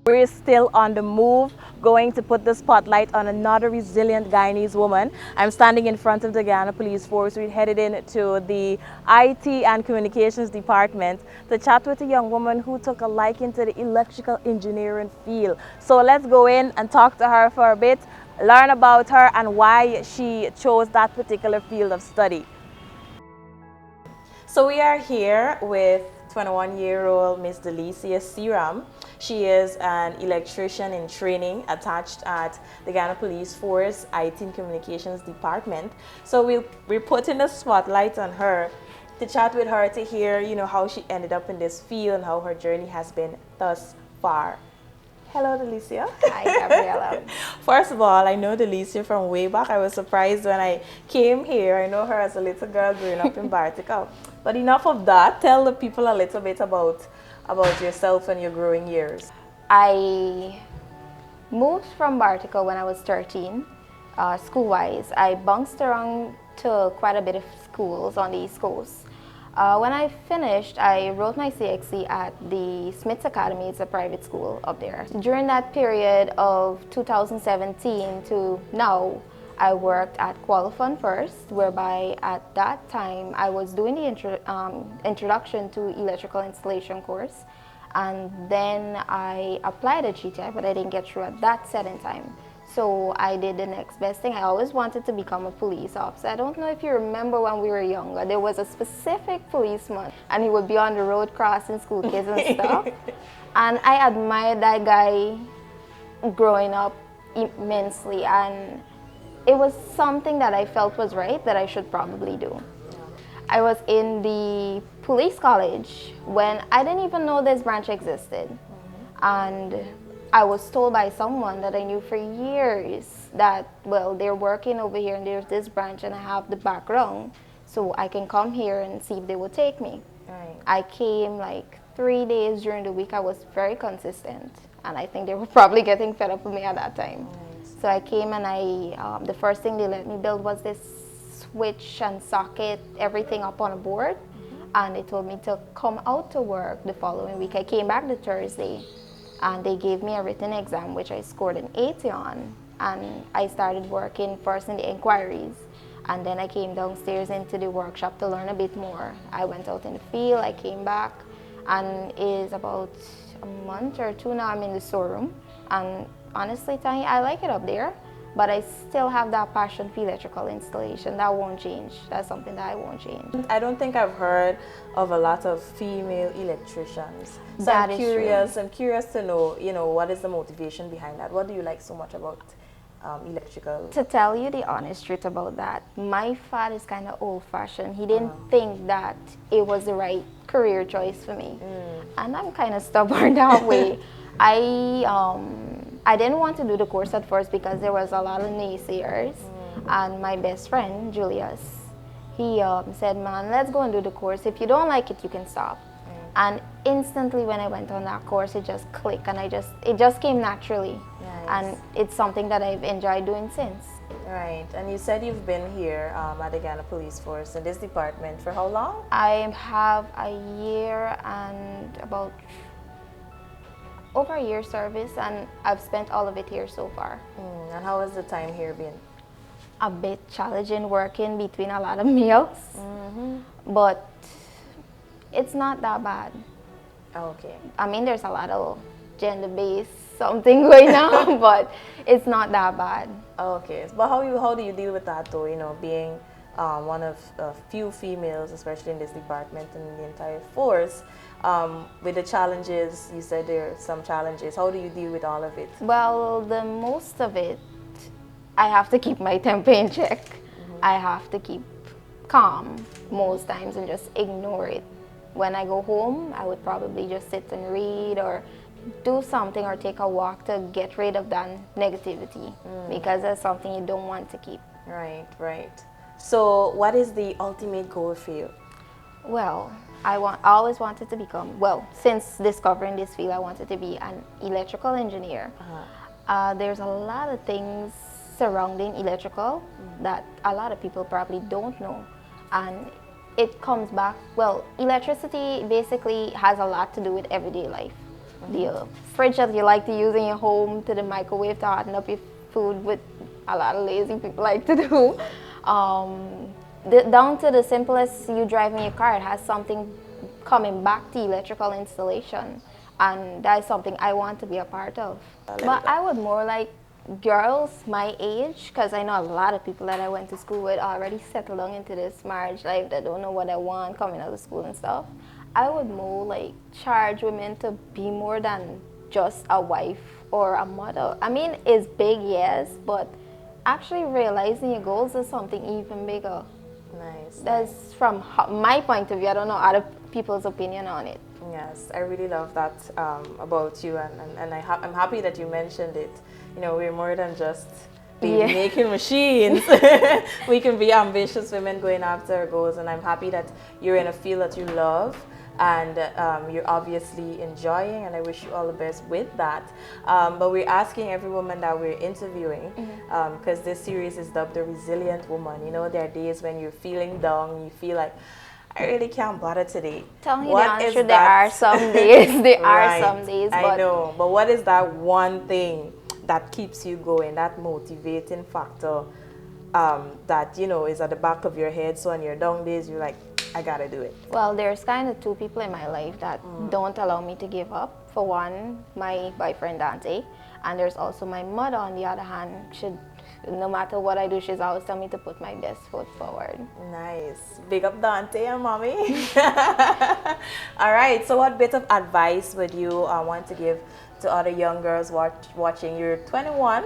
We're still on the move, going to put the spotlight on another resilient Guyanese woman. I'm standing in front of the Guyana Police Force. We're headed into the IT and Communications Department to chat with a young woman who took a liking to the electrical engineering field. So let's go in and talk to her for a bit, learn about her and why she chose that particular field of study. So we are here with 21-year-old Miss Delicia Seeram. She is an electrician in training attached at the Ghana Police Force IT and Communications Department. So we're putting the spotlight on her to chat with her to hear, how she ended up in this field and how her journey has been thus far. Hello, Delicia. Hi, Gabriella. First of all, I know Delicia from way back. I was surprised when I came here. I know her as a little girl growing up in Bartica. But enough of that. Tell the people a little bit about yourself and your growing years. I moved from Bartica when I was 13, school-wise. I bounced around to quite a bit of schools on the East Coast. When I finished, I wrote my CXC at the Smith's Academy. It's a private school up there. During that period of 2017 to now, I worked at Qualifund first, whereby at that time I was doing the introduction to electrical installation course. And then I applied at GTI, but I didn't get through at that set in time. So I did the next best thing. I always wanted to become a police officer. I don't know if you remember when we were younger, there was a specific policeman and he would be on the road crossing school kids and stuff. And I admired that guy growing up immensely, and it was something that I felt was right that I should probably do. I was in the police college when I didn't even know this branch existed. And I was told by someone that I knew for years that, well, they're working over here and there's this branch and I have the background, so I can come here and see if they will take me. Right. I came like 3 days during the week. I was very consistent, and I think they were probably getting fed up with me at that time. Nice. So I came and the first thing they let me build was this switch and socket, everything up on a board. And they told me to come out to work the following week. I came back the Thursday, and they gave me a written exam, which I scored an 80 on. And I started working first in the inquiries. And then I came downstairs into the workshop to learn a bit more. I went out in the field, I came back, and it is about a month or two now I'm in the storeroom. And honestly, Tanya, I like it up there, but I still have that passion for electrical installation. That won't change. That's something that I won't change. I don't think I've heard of a lot of female electricians. So That I'm is curious. true. I'm curious to know, what is the motivation behind that? What do you like so much about electrical? To tell you the honest truth about that, my father is kind of old-fashioned. He didn't think that it was the right career choice for me. And I'm kind of stubborn that way. I didn't want to do the course at first because there was a lot of naysayers. And my best friend, Julius, he said, man, let's go and do the course. If you don't like it, you can stop. And instantly when I went on that course, it just clicked, and it just came naturally. Nice. And it's something that I've enjoyed doing since. Right. And you said you've been here at the Ghana Police Force in this department for how long? I have a year and about over a year service, and I've spent all of it here so far. And how has the time here been? A bit challenging working between a lot of meals, but it's not that bad. Okay. I mean, there's a lot of gender-based something going on, but it's not that bad. Okay. But how do you deal with that though? Being one of a few females, especially in this department and in the entire force, with the challenges. You said there are some challenges. How do you deal with all of it? Well, the most of it, I have to keep my temper in check. I have to keep calm most times and just ignore it. When I go home, I would probably just sit and read or do something or take a walk to get rid of that negativity, because that's something you don't want to keep. Right, right. So what is the ultimate goal for you? Well, I always wanted to become, since discovering this field, I wanted to be an electrical engineer. There's a lot of things surrounding electrical that a lot of people probably don't know. And it comes back, electricity basically has a lot to do with everyday life. the fridge that you like to use in your home, to the microwave to harden up your food, with a lot of lazy people like to do. Down to the simplest, you driving your car, it has something coming back to electrical installation, and that is something I want to be a part of. But I would more like girls my age, because I know a lot of people that I went to school with already settled down into this marriage life, that don't know what they want coming out of school and stuff. I would more like charge women to be more than just a wife or a mother. I mean, it's big, yes, but actually realizing your goals is something even bigger. Nice. That's from my point of view. I don't know other people's opinion on it. Yes, I really love that about you, and I'm happy that you mentioned it. You know, we're more than just making machines. We can be ambitious women going after our goals, and I'm happy that you're in a field that you love, and you're obviously enjoying, and I wish you all the best with that. But we're asking every woman that we're interviewing, because this series is dubbed The Resilient Woman. You know, there are days when you're feeling down, you feel like, I really can't bother today. Tell me the answer, there are some days. There Right. are some days. But I know, but what is that one thing that keeps you going, that motivating factor that, you know, is at the back of your head, so on your down days, you're like, I gotta do it? Well, there's kind of two people in my life that don't allow me to give up. For one, my boyfriend Dante, and there's also my mother on the other hand. No matter what I do, she's always telling me to put my best foot forward. Nice. Big up Dante and mommy. All right, so what bit of advice would you want to give to other young girls watching? You're 21,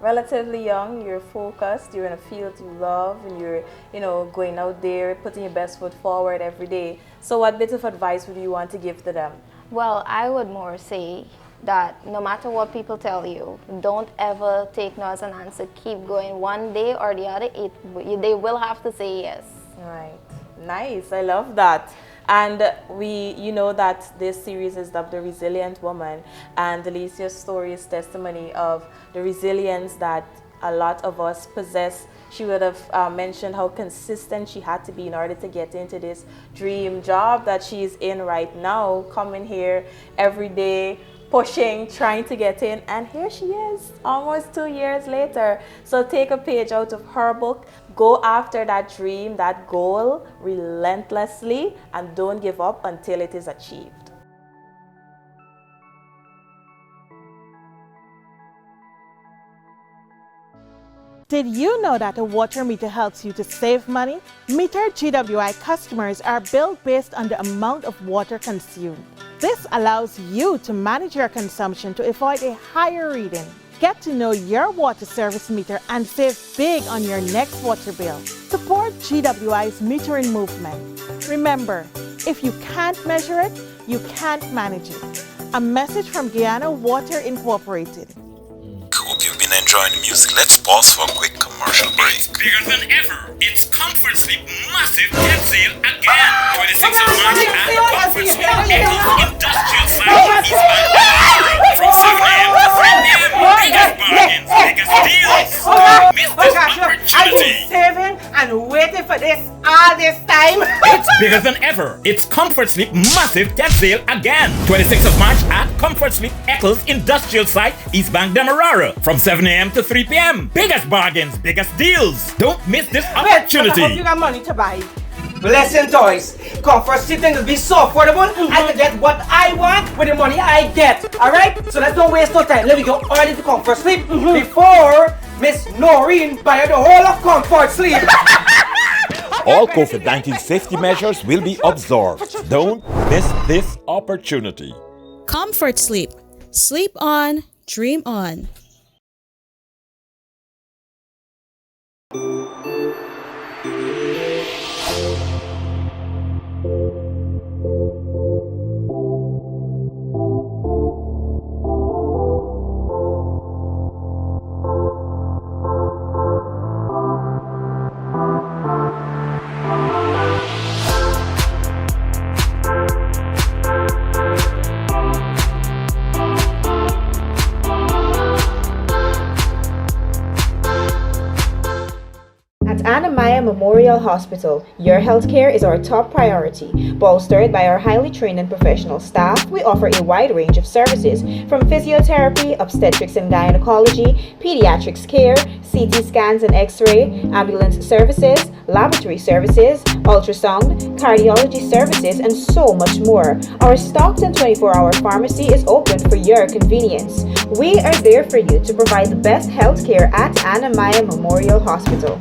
relatively young, you're focused, you're in a field you love, and you're, you know, going out there, putting your best foot forward every day. So what bit of advice would you want to give to them? Well, I would more say that no matter what people tell you, don't ever take no as an answer. Keep going. One day or the other, they will have to say yes. Right. Nice. I love that. And you know that this series is dubbed The Resilient Woman, and Delicia's story is testimony of the resilience that a lot of us possess. She would have mentioned how consistent she had to be in order to get into this dream job that she's in right now, coming here every day, pushing, trying to get in, and here she is almost 2 years later. So take a page out of her book, go after that dream, that goal relentlessly, and don't give up until it is achieved. Did you know that a water meter helps you to save money? Metered GWI customers are billed based on the amount of water consumed. This allows you to manage your consumption to avoid a higher reading. Get to know your water service meter and save big on your next water bill. Support GWI's metering movement. Remember, if you can't measure it, you can't manage it. A message from Guyana Water Incorporated. Hope you've been enjoying the music. Let's pause for a quick commercial break. It's bigger than ever. It's Comfort Sleep massive debt sale again. 26th of March at Comfort Sleep Echoes Industrial Site East Bank. From 7 a.m. to 3 p.m. Biggest bargains, biggest deals. Miss this opportunity. I've been saving and waiting for this all this time. It's bigger than ever. It's Comfort Sleep massive debt sale again. 26th of March at Comfort Sleep Eccles Industrial Site East Bank Demerara. From 7 a.m. to 3 p.m. Biggest bargains, biggest deals. Don't miss this I hope opportunity. you got money to buy. Listen, toys. Comfort Sleep things will be so affordable. I can get what I want with the money I get. Alright? So let's don't waste no time. Let me go early to Comfort Sleep before Miss Noreen buy the whole of Comfort Sleep. All COVID-19 safety measures will be observed. Don't miss this opportunity. Comfort Sleep. Sleep on, dream on. Memorial Hospital, your healthcare is our top priority. Bolstered by our highly trained and professional staff, we offer a wide range of services from physiotherapy, obstetrics and gynecology, pediatrics care, CT scans and X-ray, ambulance services, laboratory services, ultrasound, cardiology services, and so much more. Our Stockton 24-hour pharmacy is open for your convenience. We are there for you to provide the best healthcare at Anna Maya Memorial Hospital.